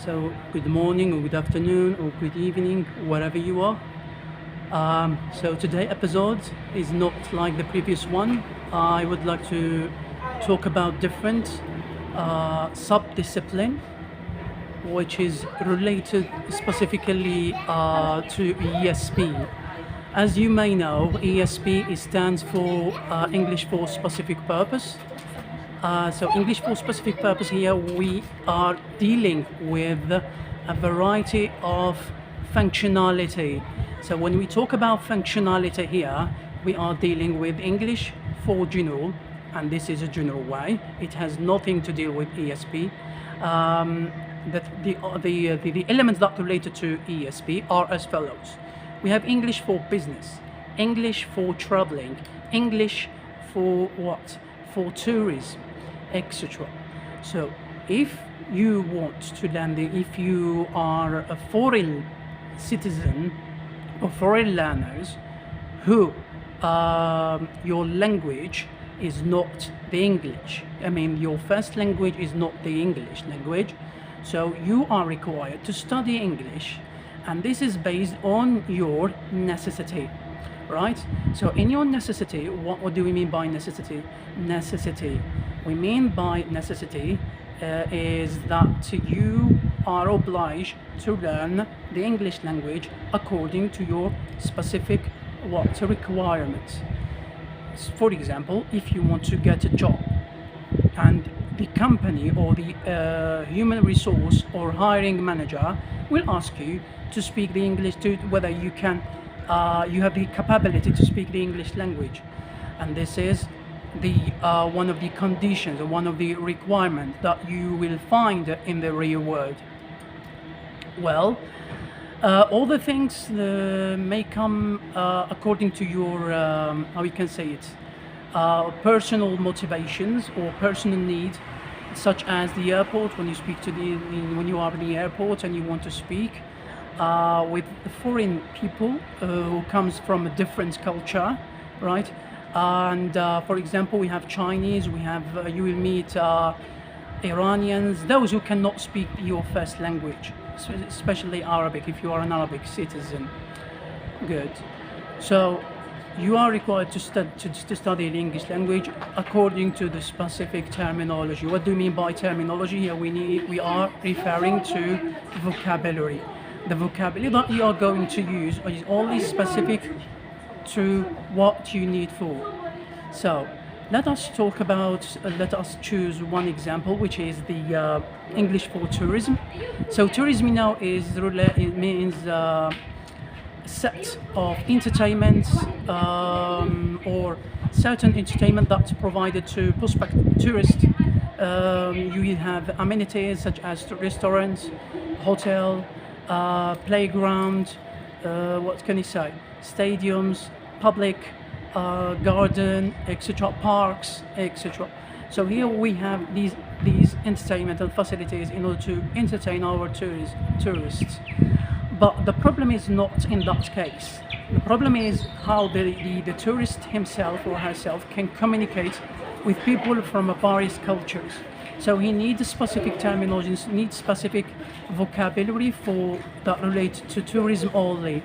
So good morning or good afternoon or good evening, wherever you are. So today episode is not like the previous one. I would like to talk about different sub-discipline which is related specifically to ESP. As you may know, ESP stands for English for Specific Purpose. So English for specific purpose here, we are dealing with a variety of functionality. So when we talk about functionality here, we are dealing with English for general, and this is a general way. It has nothing to do with ESP. The elements that related to ESP are as follows. We have English for business, English for traveling, English for what? For tourism, etc. So if you want to learn, if you are a foreign citizen or foreign learners who your language is not the English, I mean your first language is not the English language, so you are required to study English, and this is based on your necessity. Right? So in your necessity, what do we mean by necessity? Necessity. We mean by necessity is that you are obliged to learn the English language according to your specific requirements. For example, if you want to get a job and the company or the human resource or hiring manager will ask you to speak the English, to whether you can you have the capability to speak the English language, and this is the one of the conditions or one of the requirements that you will find in the real world. Well, all the things may come according to your how you can say it, personal motivations or personal needs, such as the airport. When you speak to when you are in the airport and you want to speak with foreign people who comes from a different culture, right? And for example, we have Chinese, we have you will meet Iranians, those who cannot speak your first language, especially Arabic if you are an Arabic citizen. Good. So you are required to study the English language according to the specific terminology. What do you mean by terminology? Here we are referring to vocabulary. The vocabulary that you are going to use is only specific to what you need for. So let us talk about, let us choose one example, which is the English for tourism. So tourism now it means set of entertainments or certain entertainment that's provided to prospective tourists. You will have amenities such as restaurants, hotel, playground, what can you say, stadiums, public garden, etc., parks, etc. So here we have these entertainment facilities in order to entertain our tourists. But the problem is not in that case. The problem is how the tourist himself or herself can communicate with people from various cultures. So he needs specific terminologies, needs specific vocabulary for that relate to tourism only.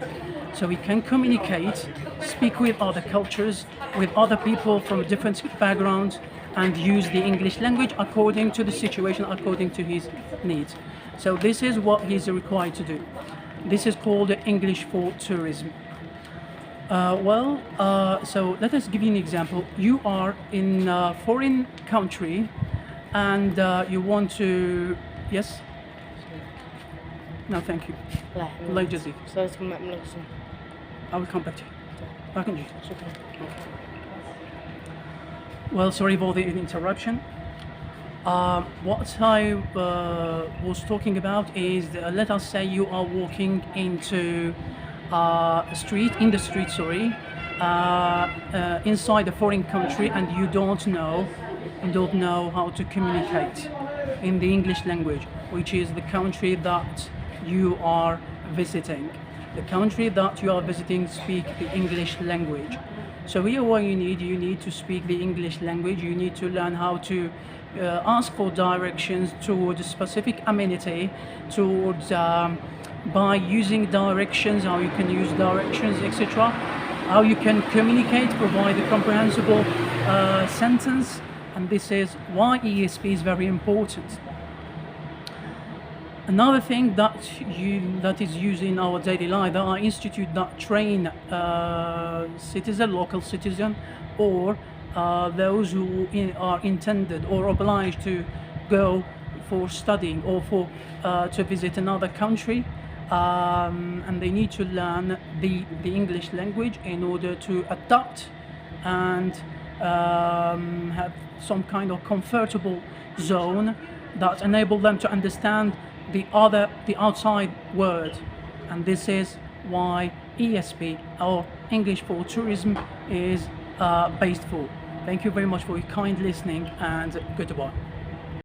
So he can communicate, speak with other cultures, with other people from different backgrounds, and use the English language according to the situation, according to his needs. So this is what he's required to do. This is called English for tourism. So let us give you an example. You are in a foreign country and you want to, yes? No, thank you. الله يجزيك. I will come back to you. I can do it. Well, sorry for the interruption. What I was talking about is, let us say you are walking into in the street, inside a foreign country, and you don't know how to communicate in the English language, which is the country that you are visiting. The country that you are visiting speak the English language. So here what you need to speak the English language. You need to learn how to ask for directions towards a specific amenity, towards by using directions, how you can use directions, etc. How you can communicate, provide a comprehensible sentence, and this is why ESP is very important. Another thing that is used in our daily life, there are institutes that train local citizen, or those who are intended or obliged to go for studying or for to visit another country, and they need to learn the English language in order to adapt and have some kind of comfortable zone that enable them to understand the outside world. And this is why ESP, or English for Tourism, is based for. Thank you very much for your kind listening, and goodbye.